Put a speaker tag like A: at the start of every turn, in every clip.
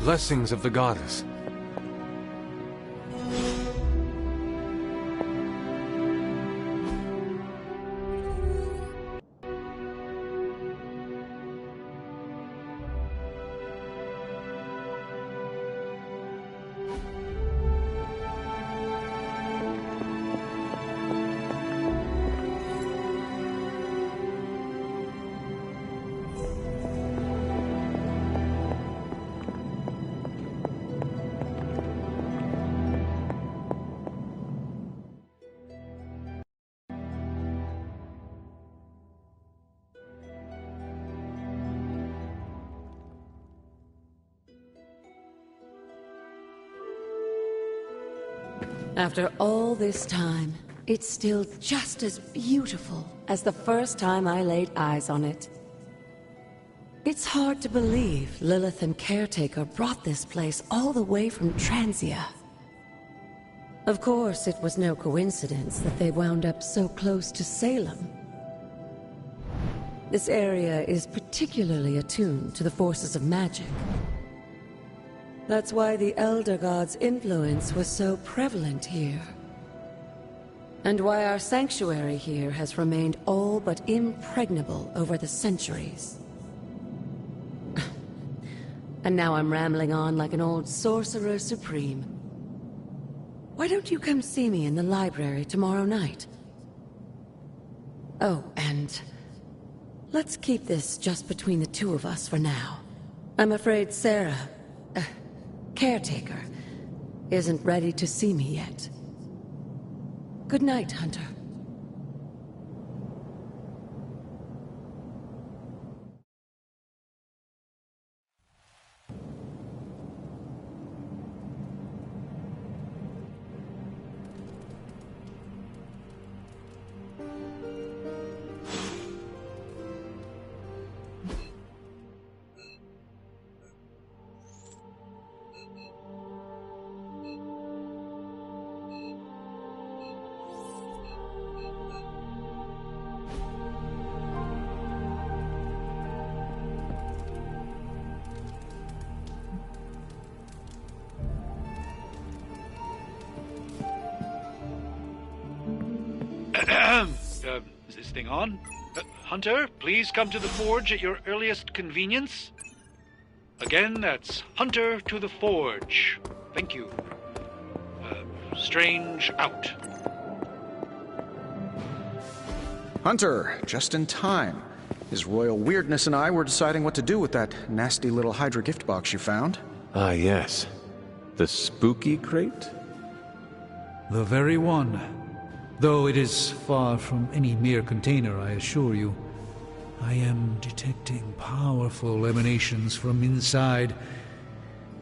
A: Blessings of the goddess.
B: After all this time, it's still just as beautiful as the first time I laid eyes on it. It's hard to believe Lilith and Caretaker brought this place all the way from Transia. Of course, it was no coincidence that they wound up so close to Salem. This area is particularly attuned to the forces of magic. That's why the Elder God's influence was so prevalent here. And why our sanctuary here has remained all but impregnable over the centuries. And now I'm rambling on like an old sorcerer supreme. Why don't you come see me in the library tomorrow night? Oh, and let's keep this just between the two of us for now. I'm afraid Sarah, Caretaker, isn't ready to see me yet. Good night, Hunter.
C: Is this thing on? Hunter, please come to the forge at your earliest convenience. Again, that's Hunter to the forge. Thank you. Strange out.
D: Hunter, just in time. His royal weirdness and I were deciding what to do with that nasty little Hydra gift box you found.
A: Ah, yes. The spooky crate?
E: The very one. Though it is far from any mere container, I assure you. I am detecting powerful emanations from inside.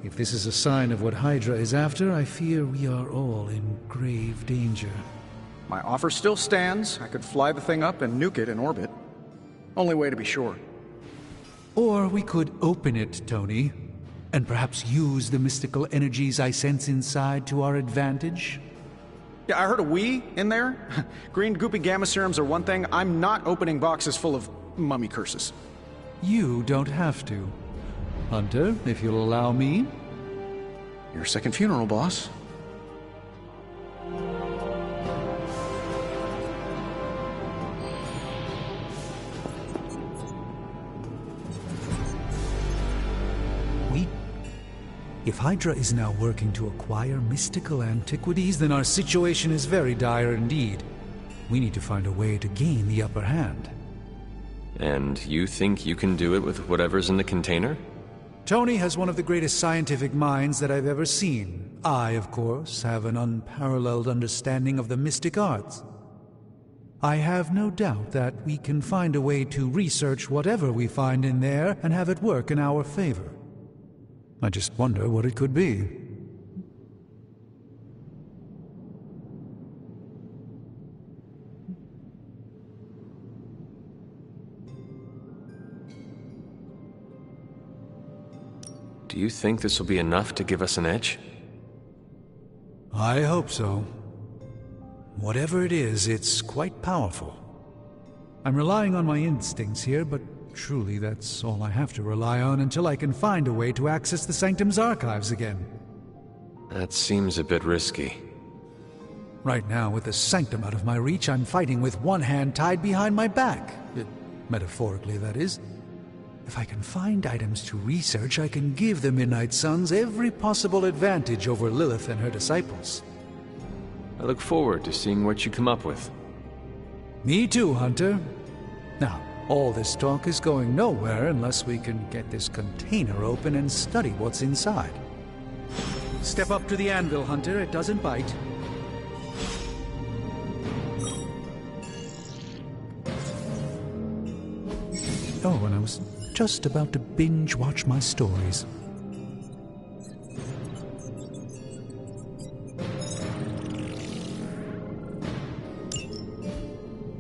E: If this is a sign of what Hydra is after, I fear we are all in grave danger.
D: My offer still stands. I could fly the thing up and nuke it in orbit. Only way to be sure.
E: Or we could open it, Tony, and perhaps use the mystical energies I sense inside to our advantage.
D: Yeah, I heard a we in there. Green goopy gamma serums are one thing. I'm not opening boxes full of mummy curses.
E: You don't have to. Hunter, if you'll allow me.
D: Your second funeral, boss.
E: If Hydra is now working to acquire mystical antiquities, then our situation is very dire indeed. We need to find a way to gain the upper hand.
A: And you think you can do it with whatever's in the container?
E: Tony has one of the greatest scientific minds that I've ever seen. I, of course, have an unparalleled understanding of the mystic arts. I have no doubt that we can find a way to research whatever we find in there and have it work in our favor. I just wonder what it could be.
A: Do you think this will be enough to give us an edge?
E: I hope so. Whatever it is, it's quite powerful. I'm relying on my instincts here, but truly, that's all I have to rely on until I can find a way to access the Sanctum's archives again.
A: That seems a bit risky.
E: Right now, with the Sanctum out of my reach, I'm fighting with one hand tied behind my back. Metaphorically, that is. If I can find items to research, I can give the Midnight Suns every possible advantage over Lilith and her disciples.
A: I look forward to seeing what you come up with.
E: Me too, Hunter. Now, all this talk is going nowhere unless we can get this container open and study what's inside. Step up to the anvil, Hunter. It doesn't bite. Oh, and I was just about to binge-watch my stories.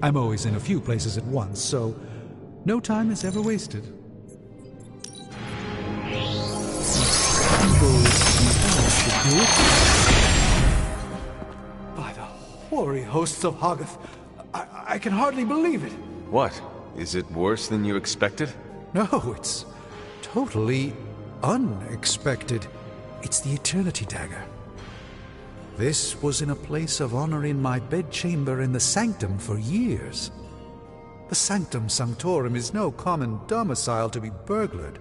E: I'm always in a few places at once, so no time is ever wasted. By the hoary hosts of Hoggoth, I can hardly believe it.
A: What? Is it worse than you expected?
E: No, it's totally unexpected. It's the Eternity Dagger. This was in a place of honor in my bedchamber in the Sanctum for years. The Sanctum Sanctorum is no common domicile to be burglared.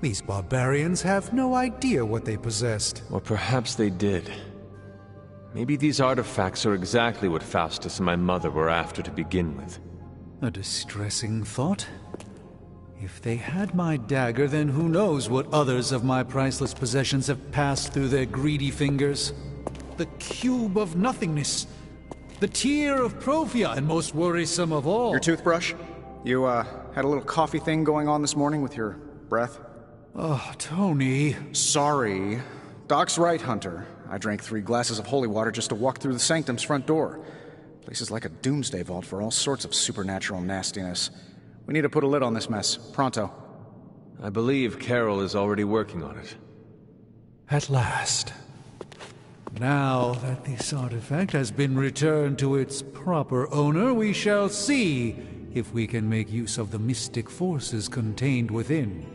E: These barbarians have no idea what they possessed.
A: Or perhaps they did. Maybe these artifacts are exactly what Faustus and my mother were after to begin with.
E: A distressing thought. If they had my dagger, then who knows what others of my priceless possessions have passed through their greedy fingers. The Cube of Nothingness. The Tear of Profia, and most worrisome of all.
D: Your toothbrush? You, had a little coffee thing going on this morning with your breath?
E: Oh, Tony.
D: Sorry. Doc's right, Hunter. I drank 3 glasses of holy water just to walk through the Sanctum's front door. Place is like a doomsday vault for all sorts of supernatural nastiness. We need to put a lid on this mess. Pronto.
A: I believe Carol is already working on it.
E: At last. Now that this artifact has been returned to its proper owner, we shall see if we can make use of the mystic forces contained within.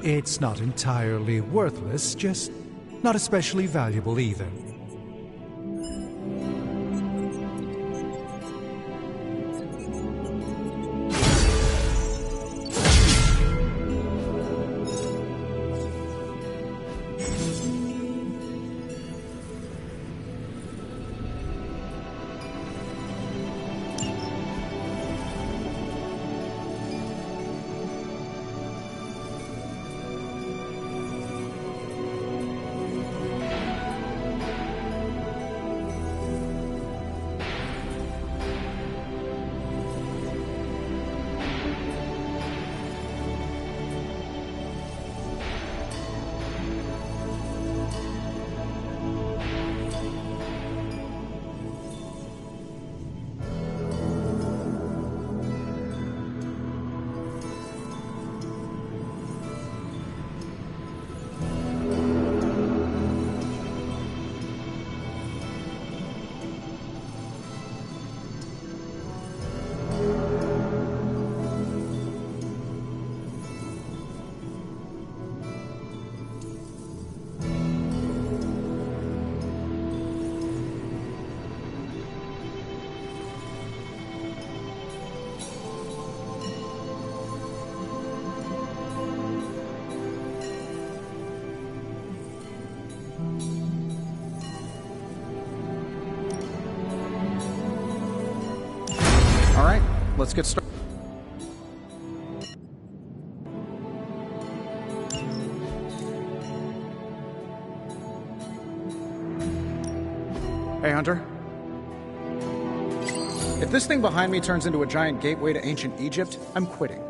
E: It's not entirely worthless, just not especially valuable either.
D: All right, let's get started. Hey, Hunter. If this thing behind me turns into a giant gateway to ancient Egypt, I'm quitting.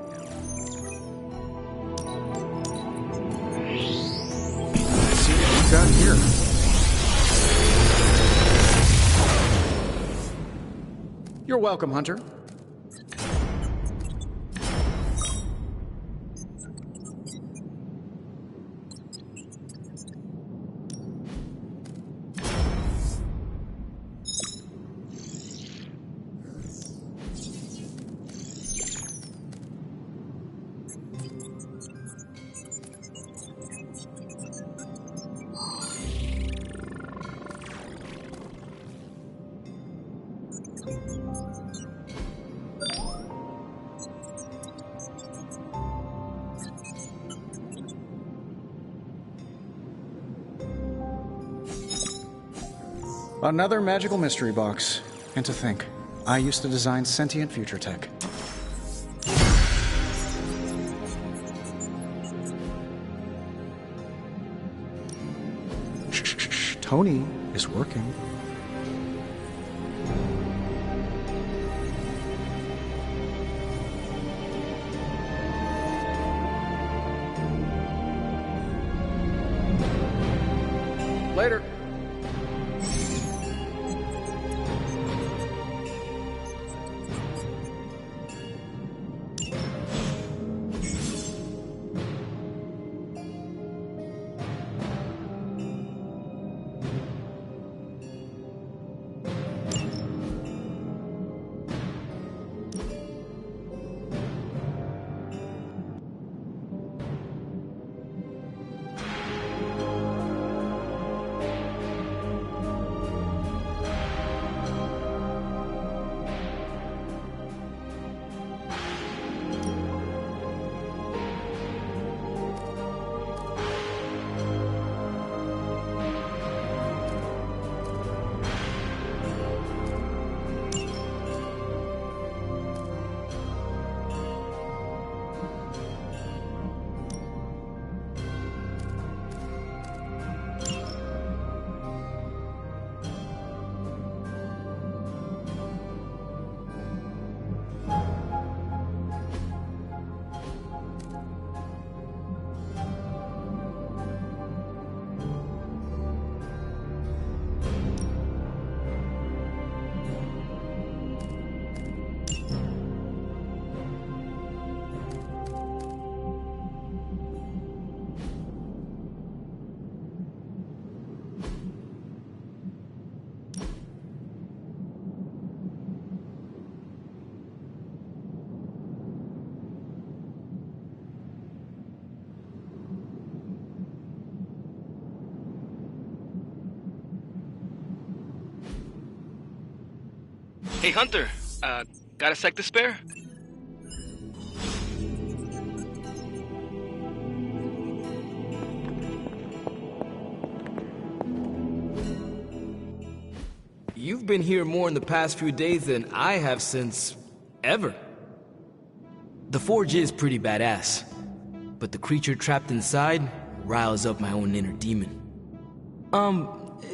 D: Let's see what we've got here. You're welcome, Hunter. Another magical mystery box. And to think, I used to design sentient future tech. Shh. Tony is working. Later.
F: Hey, Hunter, got a sec to spare?
G: You've been here more in the past few days than I have since... ever. The Forge is pretty badass, but the creature trapped inside riles up my own inner demon.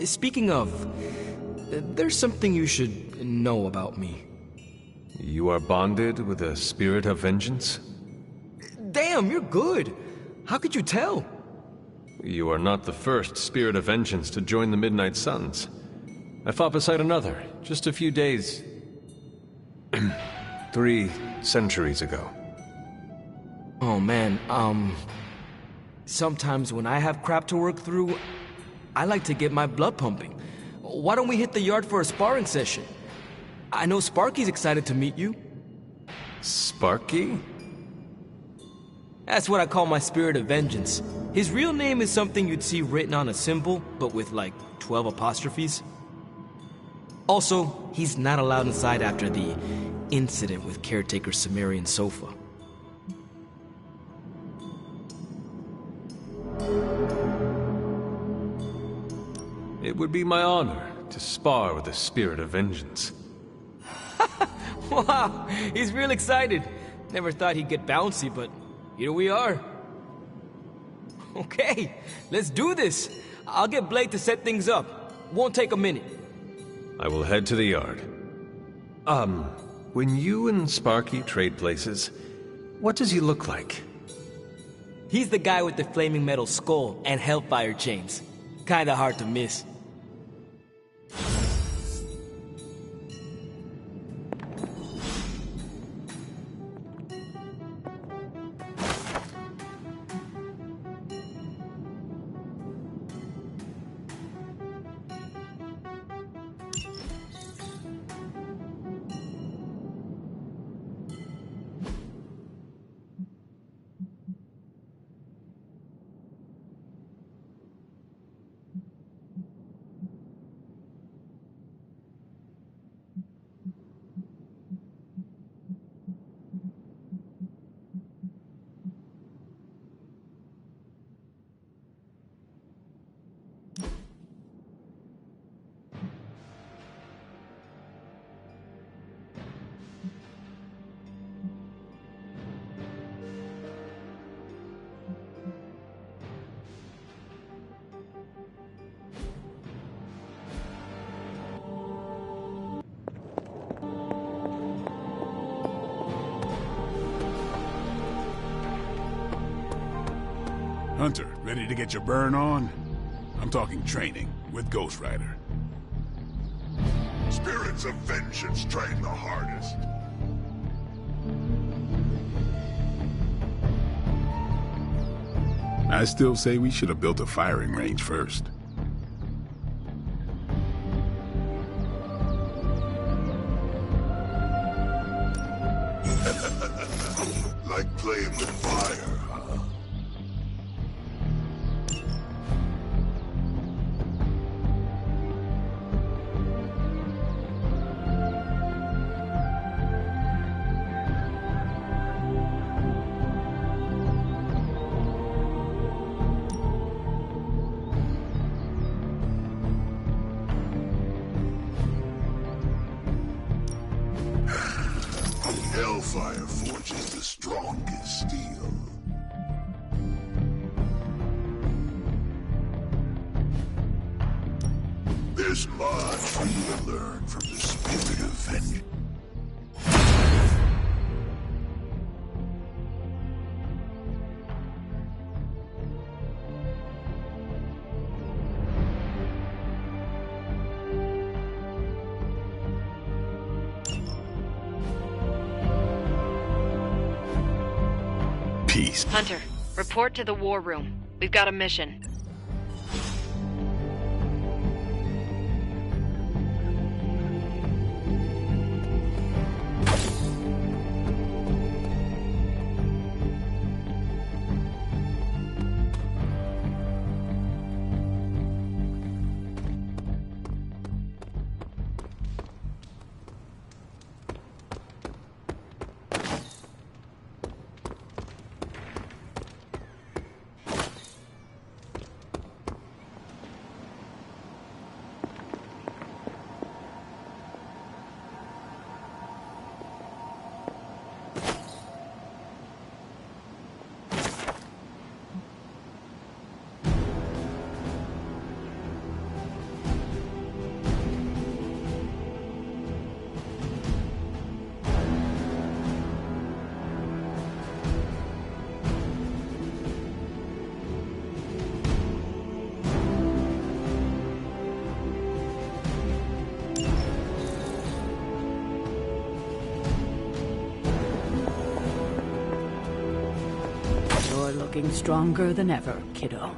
G: Speaking of, there's something you should know about me.
A: You are bonded with a spirit of vengeance?
G: Damn, you're good. How could you tell?
A: You are not the first spirit of vengeance to join the Midnight Suns. I fought beside another, just a few days... 3 centuries ago.
G: Oh man, sometimes when I have crap to work through, I like to get my blood pumping. Why don't we hit the yard for a sparring session? I know Sparky's excited to meet you.
A: Sparky?
G: That's what I call my spirit of vengeance. His real name is something you'd see written on a symbol, but with like 12 apostrophes. Also, he's not allowed inside after the incident with caretaker Sumerian Sofa.
A: It would be my honor to spar with a spirit of vengeance.
G: Wow, he's real excited. Never thought he'd get bouncy, but here we are. Okay, let's do this. I'll get Blade to set things up. Won't take a minute.
A: I will head to the yard. When you and Sparky trade places, what does he look like?
G: He's the guy with the flaming metal skull and hellfire chains. Kinda hard to miss.
H: Hunter, ready to get your burn on? I'm talking training with Ghost Rider.
I: Spirits of vengeance train the hardest.
H: I still say we should have built a firing range first.
I: Like playing with fire, huh? Hellfire forges the strongest steel. There's much for you to learn from the spirit of vengeance. Peace.
J: Hunter, report to the war room. We've got a mission.
K: Looking stronger than ever, kiddo.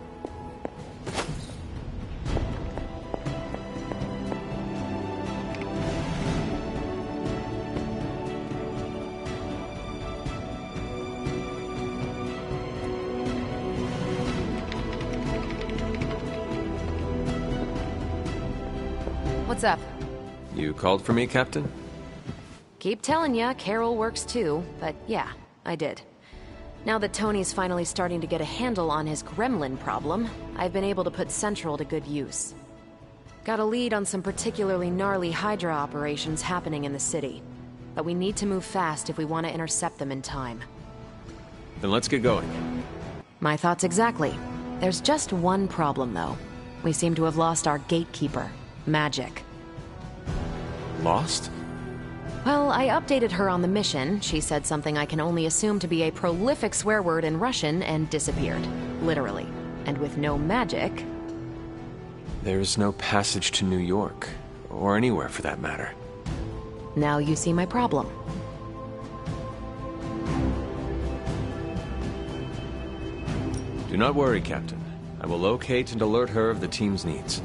J: What's up?
A: You called for me, Captain?
J: Keep telling ya, Carol works too, but yeah, I did. Now that Tony's finally starting to get a handle on his gremlin problem, I've been able to put Central to good use. Got a lead on some particularly gnarly Hydra operations happening in the city. But we need to move fast if we want to intercept them in time.
A: Then let's get going.
J: My thoughts exactly. There's just one problem, though. We seem to have lost our gatekeeper, Magic.
A: Lost?
J: Well, I updated her on the mission. She said something I can only assume to be a prolific swear word in Russian and disappeared. Literally. And with no magic...
A: There's no passage to New York. Or anywhere, for that matter.
J: Now you see my problem.
A: Do not worry, Captain. I will locate and alert her of the team's needs.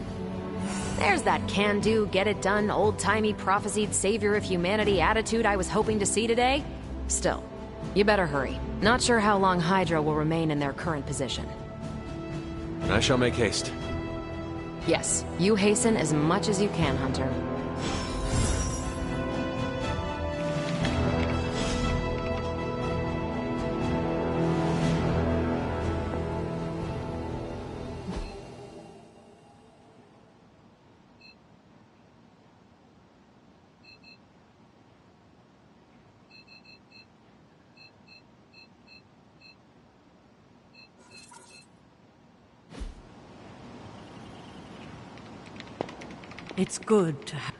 J: There's that can-do, get-it-done, old-timey prophesied savior of humanity attitude I was hoping to see today. Still, you better hurry. Not sure how long Hydra will remain in their current position.
A: And I shall make haste.
J: Yes, you hasten as much as you can, Hunter.
K: It's good to have...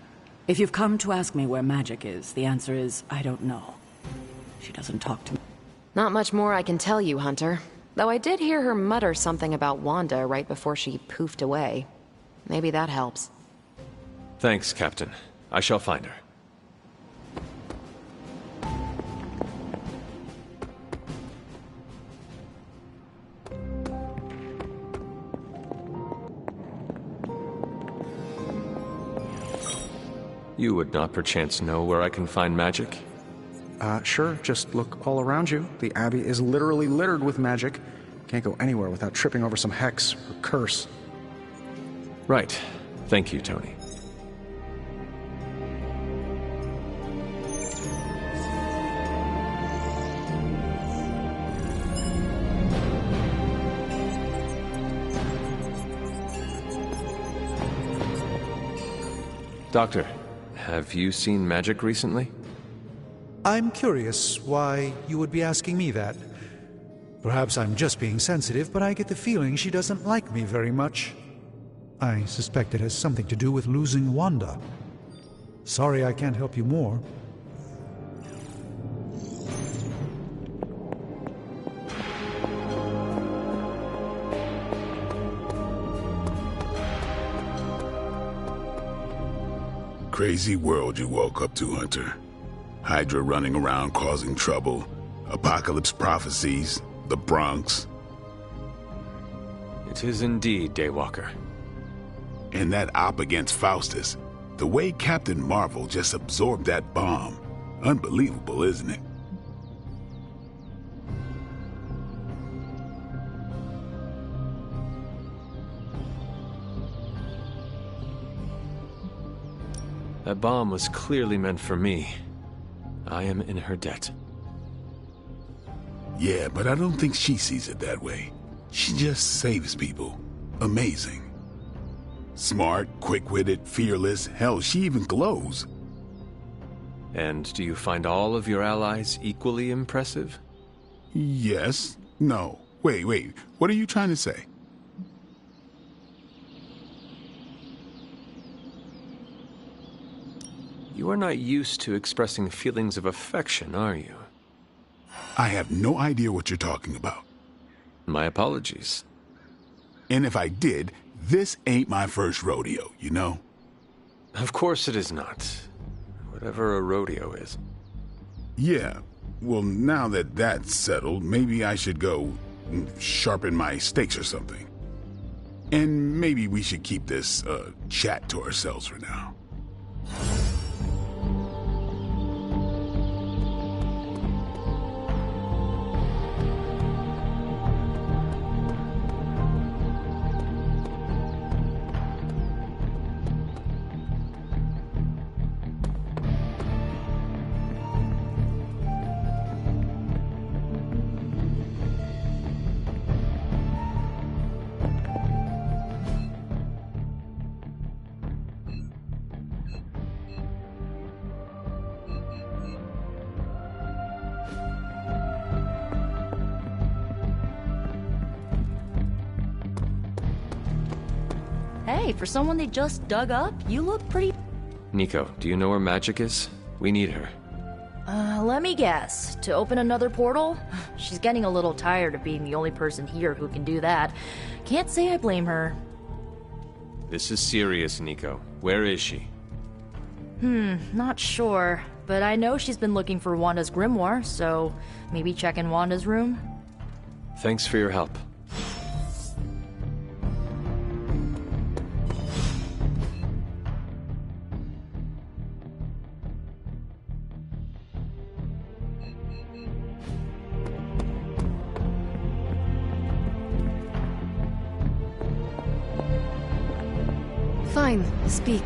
K: If you've come to ask me where Magic is, the answer is, I don't know. She doesn't talk to me.
J: Not much more I can tell you, Hunter. Though I did hear her mutter something about Wanda right before she poofed away. Maybe that helps.
A: Thanks, Captain. I shall find her. You would not perchance know where I can find magic?
D: Sure. Just look all around you. The Abbey is literally littered with magic. Can't go anywhere without tripping over some hex or curse.
A: Right. Thank you, Tony. Doctor, have you seen magic recently?
E: I'm curious why you would be asking me that. Perhaps I'm just being sensitive, but I get the feeling she doesn't like me very much. I suspect it has something to do with losing Wanda. Sorry I can't help you more.
H: Crazy world you woke up to, Hunter. Hydra running around causing trouble, apocalypse prophecies, the Bronx.
A: It is indeed, Daywalker.
H: And that op against Faustus. The way Captain Marvel just absorbed that bomb. Unbelievable, isn't it?
A: That bomb was clearly meant for me. I am in her debt.
H: Yeah, but I don't think she sees it that way. She just saves people. Amazing. Smart, quick-witted, fearless. Hell, she even glows.
A: And do you find all of your allies equally impressive?
H: Yes. No. Wait. What are you trying to say?
A: You are not used to expressing feelings of affection, are you?
H: I have no idea what you're talking about.
A: My apologies.
H: And if I did, this ain't my first rodeo, you know?
A: Of course it is not. Whatever a rodeo is.
H: Yeah. Well, now that that's settled, maybe I should go sharpen my stakes or something. And maybe we should keep this chat to ourselves for now.
L: Hey, for someone they just dug up, you look pretty...
A: Nico, do you know where magic is? We need her.
L: Let me guess. To open another portal? She's getting a little tired of being the only person here who can do that. Can't say I blame her.
A: This is serious, Nico. Where is she?
L: Not sure. But I know she's been looking for Wanda's grimoire, so maybe check in Wanda's room?
A: Thanks for your help.
J: Fine, speak.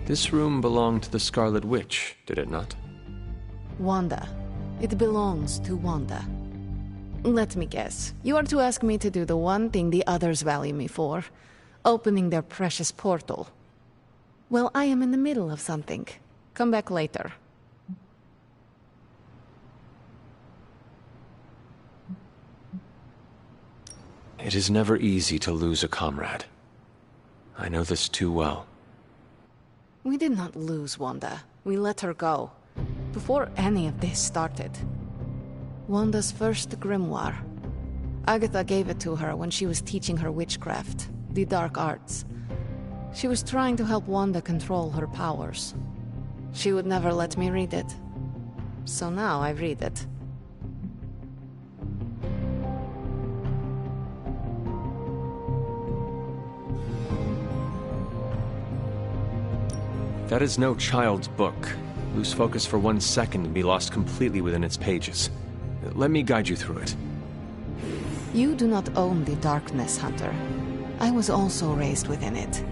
A: This room belonged to the Scarlet Witch, did it not?
M: Wanda. It belongs to Wanda. Let me guess. You are to ask me to do the one thing the others value me for. Opening their precious portal. Well, I am in the middle of something. Come back later.
A: It is never easy to lose a comrade. I know this too well.
M: We did not lose Wanda. We let her go. Before any of this started. Wanda's first grimoire. Agatha gave it to her when she was teaching her witchcraft, the dark arts. She was trying to help Wanda control her powers. She would never let me read it. So now I read it.
A: That is no child's book. Lose focus for 1 second and be lost completely within its pages. Let me guide you through it.
M: You do not own the darkness, Hunter. I was also raised within it.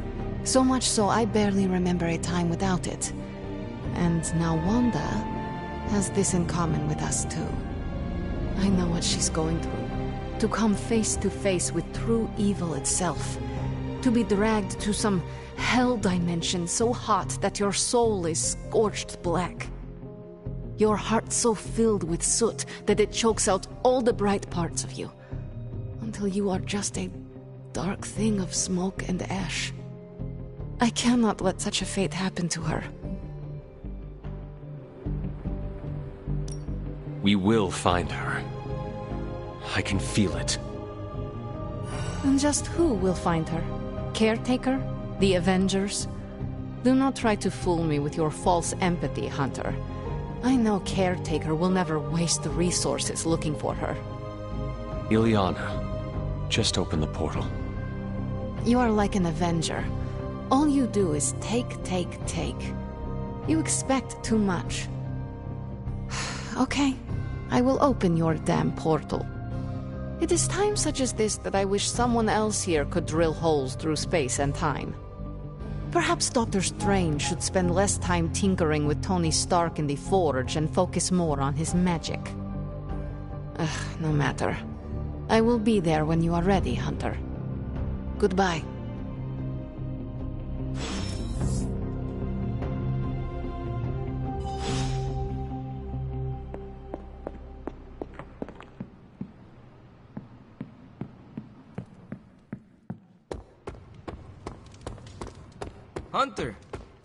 M: So much so I barely remember a time without it. And now Wanda has this in common with us too. I know what she's going through. To come face to face with true evil itself. To be dragged to some hell dimension so hot that your soul is scorched black. Your heart so filled with soot that it chokes out all the bright parts of you. Until you are just a dark thing of smoke and ash. I cannot let such a fate happen to her.
A: We will find her. I can feel it.
M: And just who will find her? Caretaker? The Avengers? Do not try to fool me with your false empathy, Hunter. I know Caretaker will never waste the resources looking for her.
A: Illyana, just open the portal.
M: You are like an Avenger. All you do is take, take, take. You expect too much. Okay, I will open your damn portal. It is times such as this that I wish someone else here could drill holes through space and time. Perhaps Doctor Strange should spend less time tinkering with Tony Stark in the Forge and focus more on his magic. No matter. I will be there when you are ready, Hunter. Goodbye.
G: Hunter,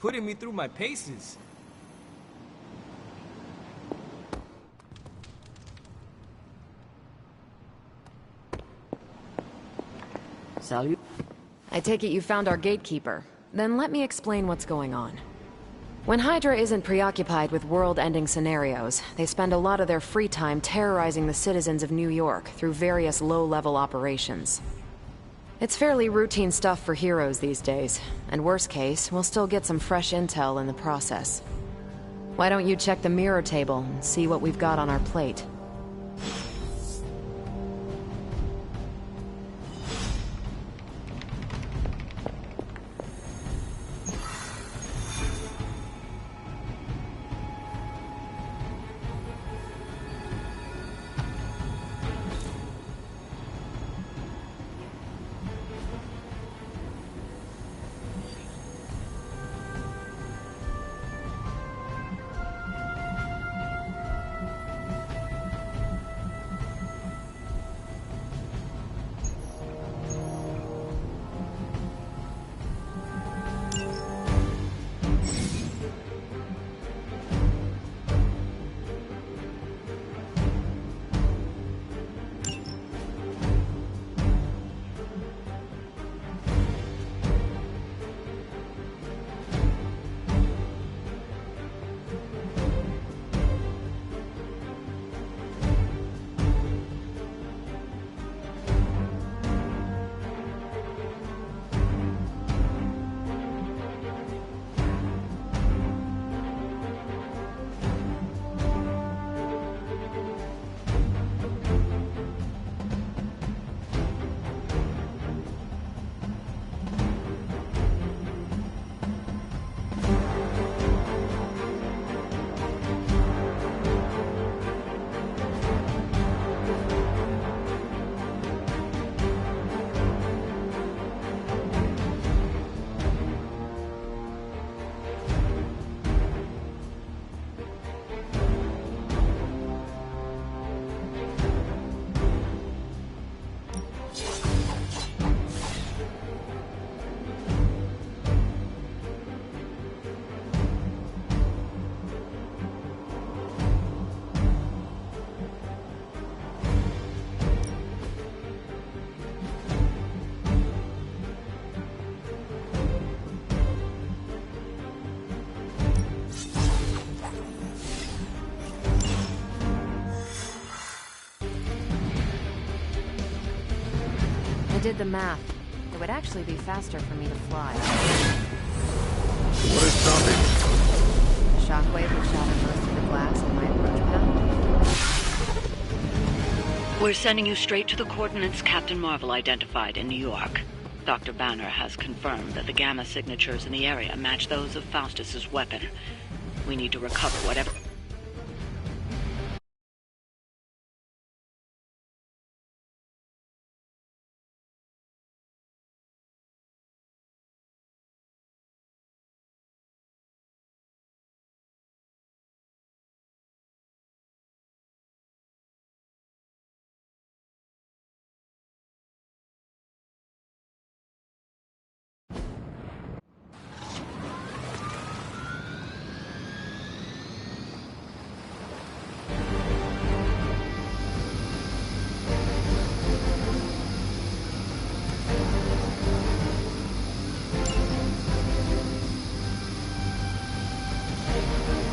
G: putting me through my paces.
J: Salut. I take it you found our gatekeeper. Then let me explain what's going on. When Hydra isn't preoccupied with world-ending scenarios, they spend a lot of their free time terrorizing the citizens of New York through various low-level operations. It's fairly routine stuff for heroes these days, and worst case, we'll still get some fresh intel in the process. Why don't you check the mirror table and see what we've got on our plate? did the math. It would actually be faster for me to fly.
H: What is stopping?
J: The shockwave would shatter most of the glass in my approach path.
N: We're sending you straight to the coordinates Captain Marvel identified in New York. Dr. Banner has confirmed that the gamma signatures in the area match those of Faustus's weapon. We need to recover whatever...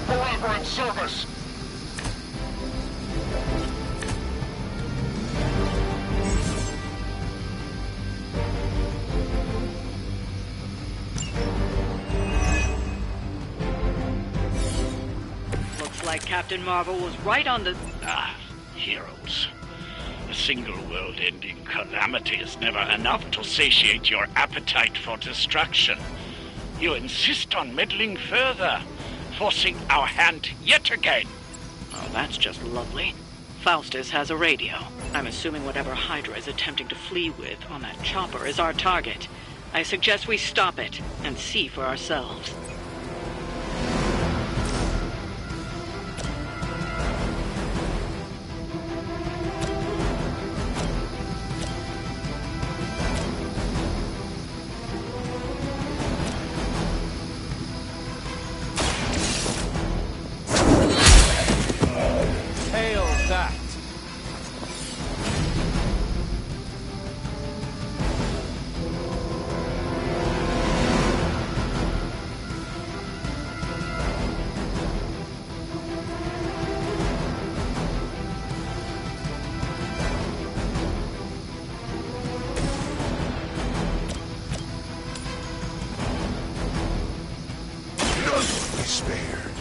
I: Forever in service!
N: Looks like Captain Marvel was right on the...
O: Heroes. A single world-ending calamity is never enough to satiate your appetite for destruction. You insist on meddling further, forcing our hand yet again.
N: Oh, that's just lovely. Faustus has a radio. I'm assuming whatever Hydra is attempting to flee with on that chopper is our target. I suggest we stop it and see for ourselves.
A: Hail that!
I: None will be spared.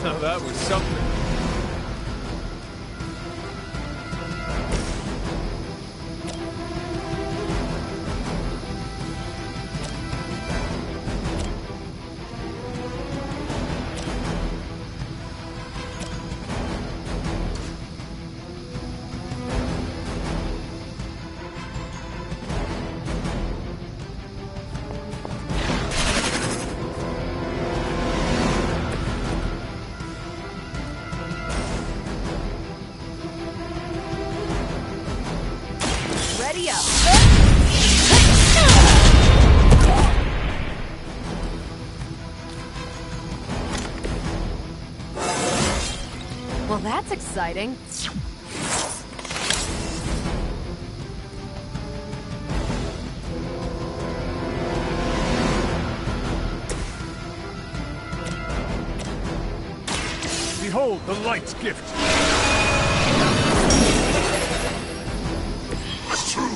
A: Now that was something.
J: Ready up! Well, that's exciting.
I: Behold the light's gift! True!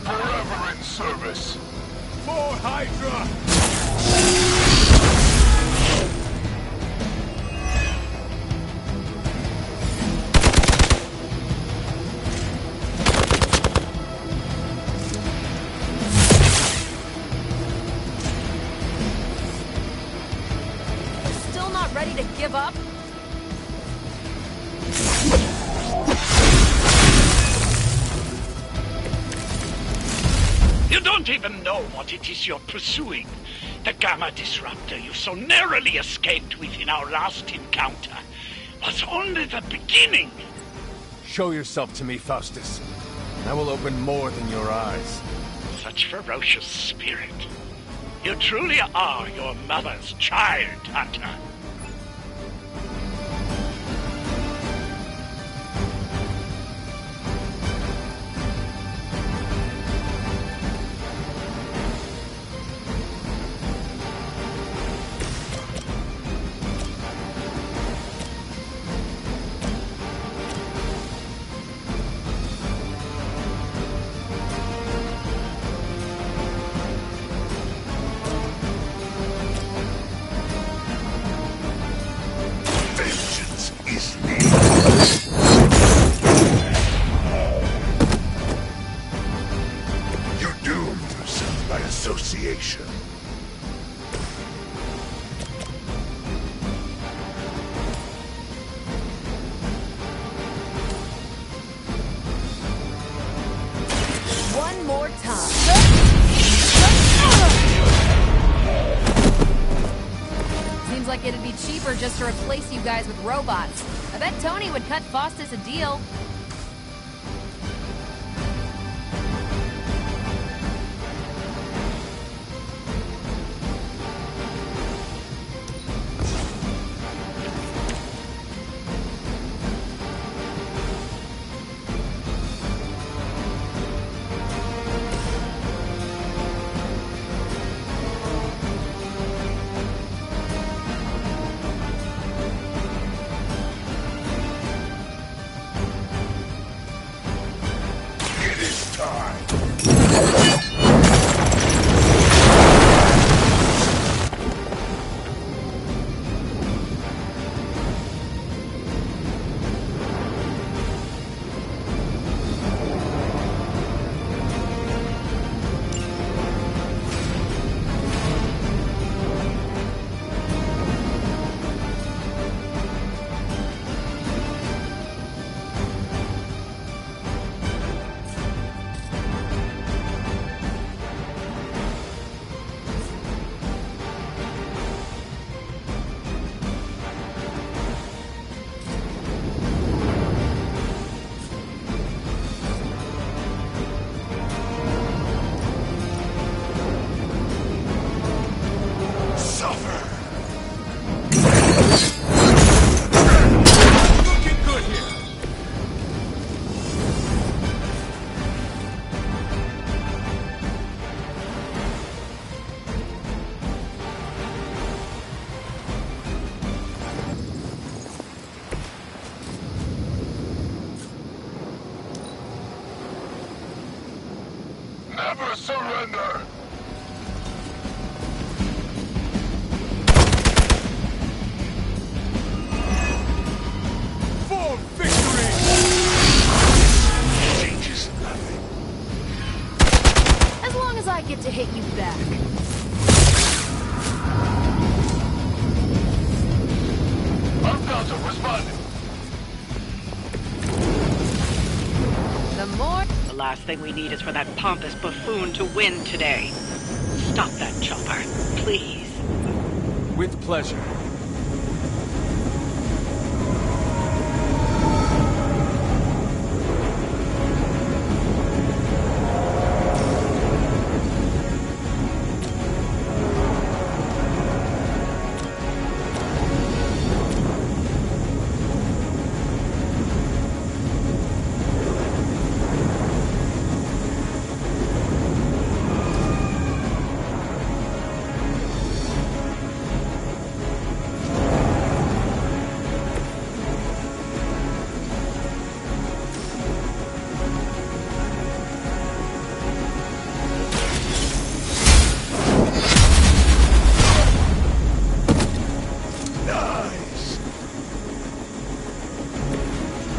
I: Forever in service! For Hydra!
J: Still not ready to give up?
O: don't even know what it is you're pursuing. The Gamma Disruptor you so narrowly escaped with in our last encounter was only the beginning.
P: Show yourself to me, Faustus, and I will open more than your eyes.
O: Such ferocious spirit. You truly are your mother's child, Hunter.
I: Association.
J: One more time. Seems like it'd be cheaper just to replace you guys with robots. I bet Tony would cut Faustus a deal.
I: Never surrender!
P: For victory!
I: Changes nothing.
J: As long as I get to hit you back.
I: Arcalzo, responding.
J: The more...
N: The last thing we need is for that pompous buffoon to win today. Stop that chopper, please.
P: With pleasure.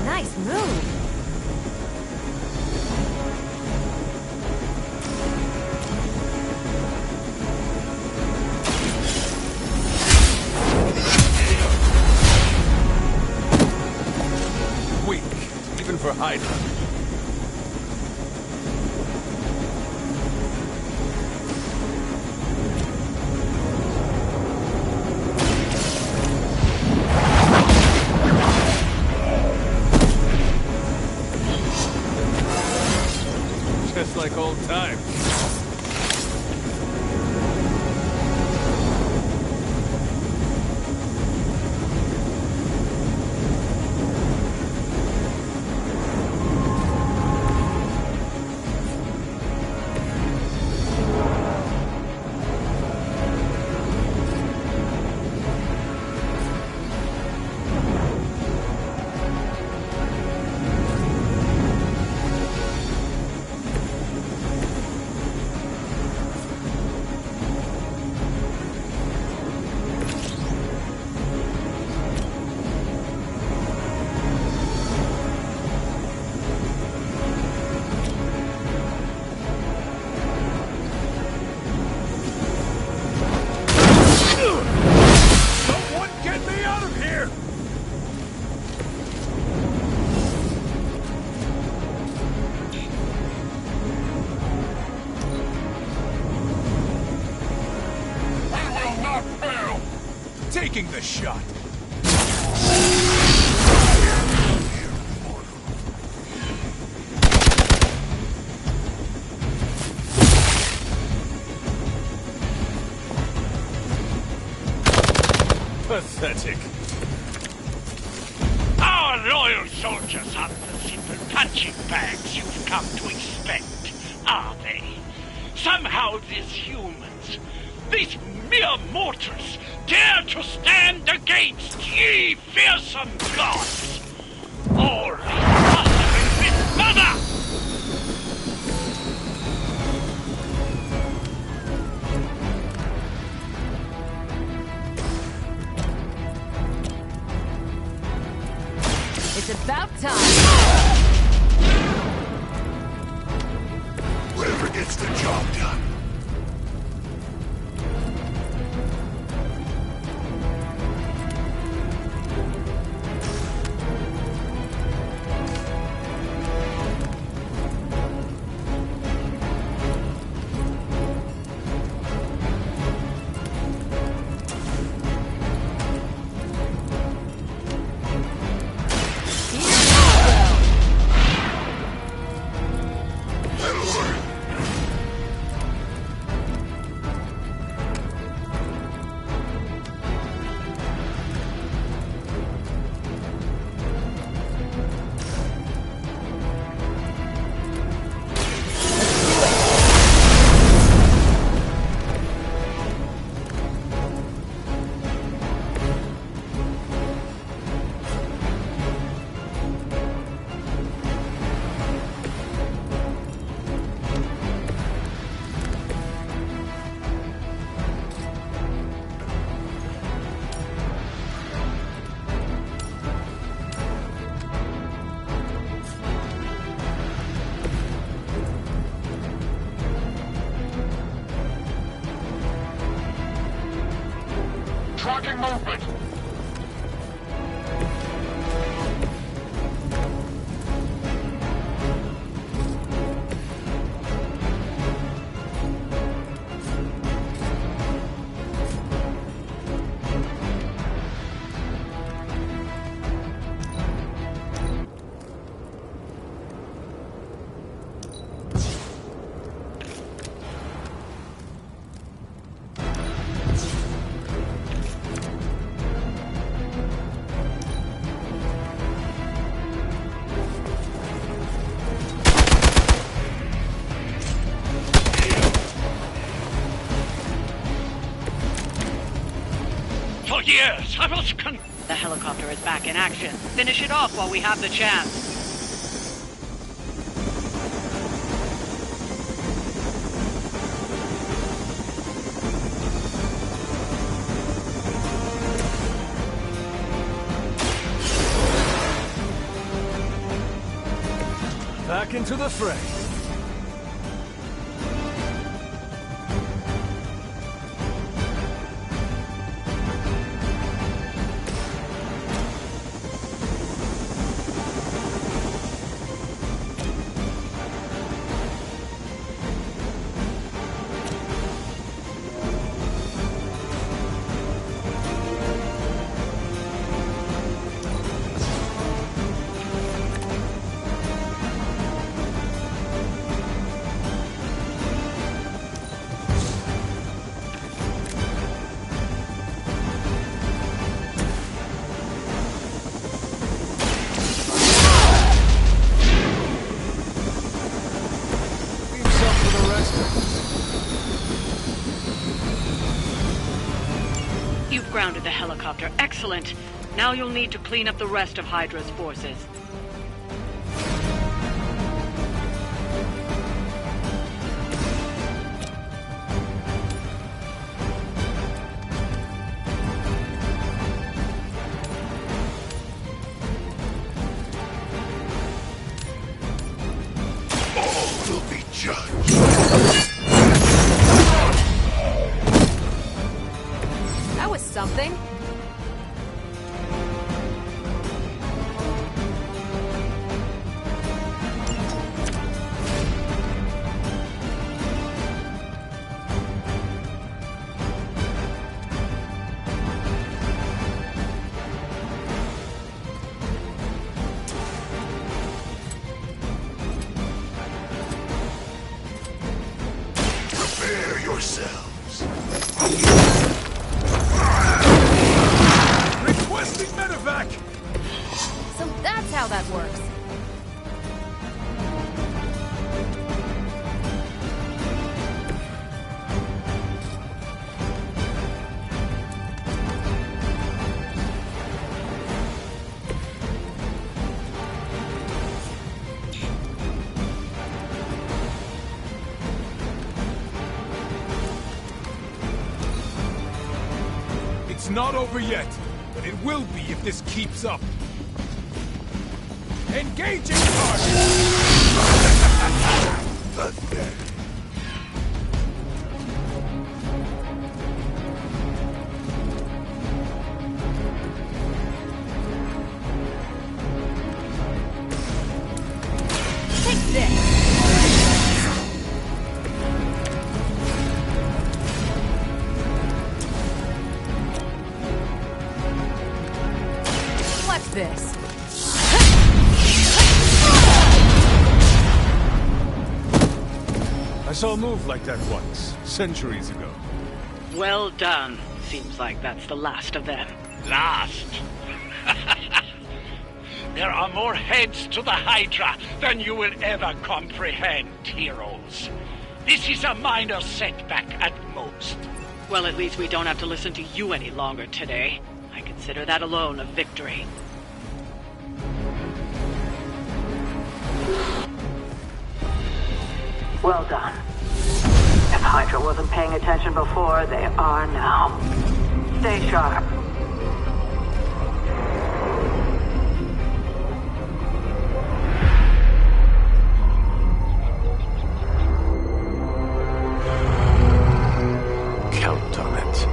J: Nice move.
P: Weak, even for Hydra. taking the shot.
A: Pathetic.
O: Our loyal soldiers aren't the simple punching bags you've come to expect, are they? Somehow these humans, these mere mortals, dare to stand against ye fearsome gods! All father and his mother!
J: It's about time.
I: Whatever gets the job done.
O: Tracking movement! For years, I was
N: The helicopter is back in action. Finish it off while we have the chance.
A: Back into the fray.
N: You've grounded the helicopter. Excellent. Now you'll need to clean up the rest of Hydra's forces.
I: All will be judged.
J: That was something.
L: how that works.
P: It's not over yet, but it will be if this keeps up. Engaging target!
L: Take this! What's this?
P: I saw a move like that once, centuries ago.
N: Well done. Seems like that's the last of them.
O: Last? There are more heads to the Hydra than you will ever comprehend, heroes. This is a minor setback at most.
N: Well, at least we don't have to listen to you any longer today. I consider that alone a victory.
Q: Well done. If Hydra wasn't paying attention before, they are now. Stay sharp.
A: Count on it.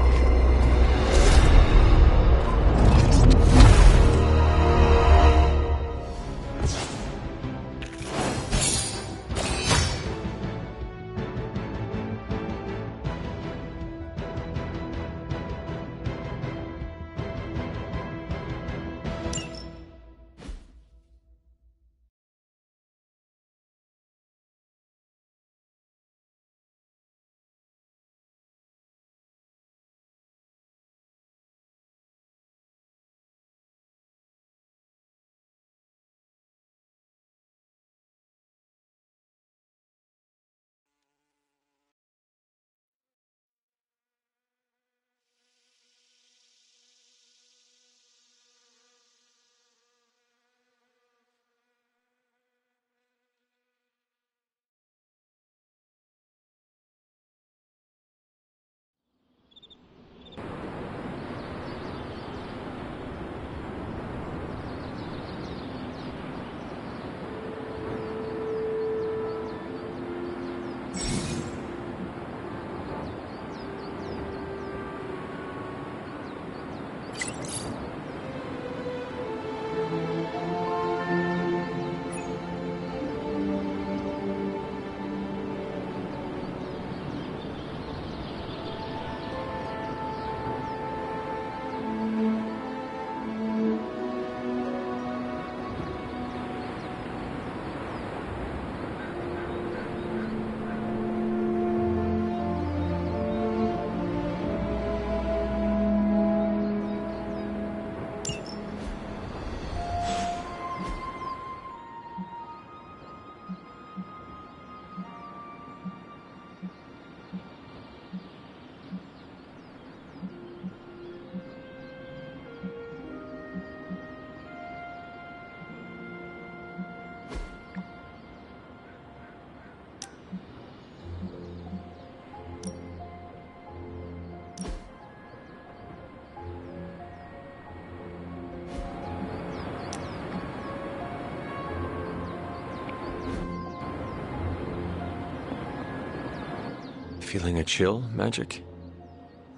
A: Feeling a chill, Magic?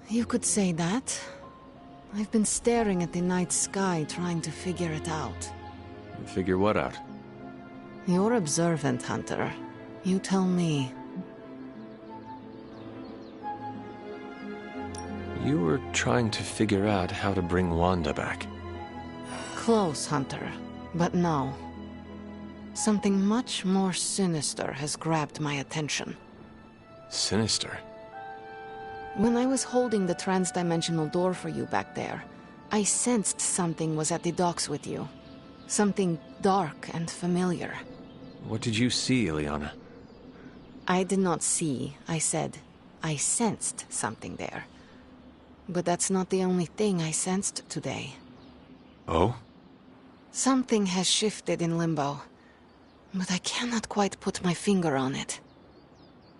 M: You could say that. I've been staring at the night sky trying to figure it out.
A: Figure what out?
M: You're observant, Hunter. You tell me.
A: You were trying to figure out how to bring Wanda back.
M: Close, Hunter. But no. Something much more sinister has grabbed my attention.
A: Sinister?
M: When I was holding the transdimensional door for you back there, I sensed something was at the docks with you. Something dark and familiar.
A: What did you see, Ileana?
M: I did not see, I said. I sensed something there. But that's not the only thing I sensed today.
A: Oh?
M: Something has shifted in Limbo, but I cannot quite put my finger on it.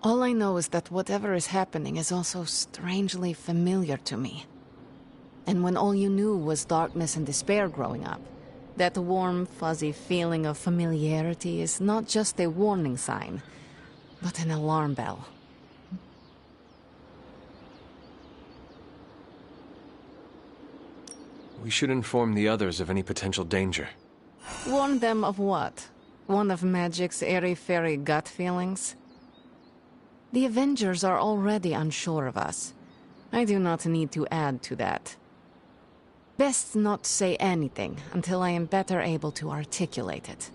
M: All I know is that whatever is happening is also strangely familiar to me. And when all you knew was darkness and despair growing up, that warm, fuzzy feeling of familiarity is not just a warning sign, but an alarm bell.
A: We should inform the others of any potential danger.
M: Warn them of what? One of Magic's airy-fairy gut feelings? The Avengers are already unsure of us. I do not need to add to that. Best not say anything until I am better able to articulate it.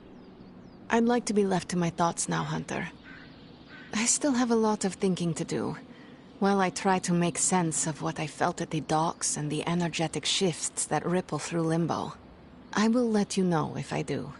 M: I'd like to be left to my thoughts now, Hunter. I still have a lot of thinking to do, while I try to make sense of what I felt at the docks and the energetic shifts that ripple through Limbo. I will let you know if I do.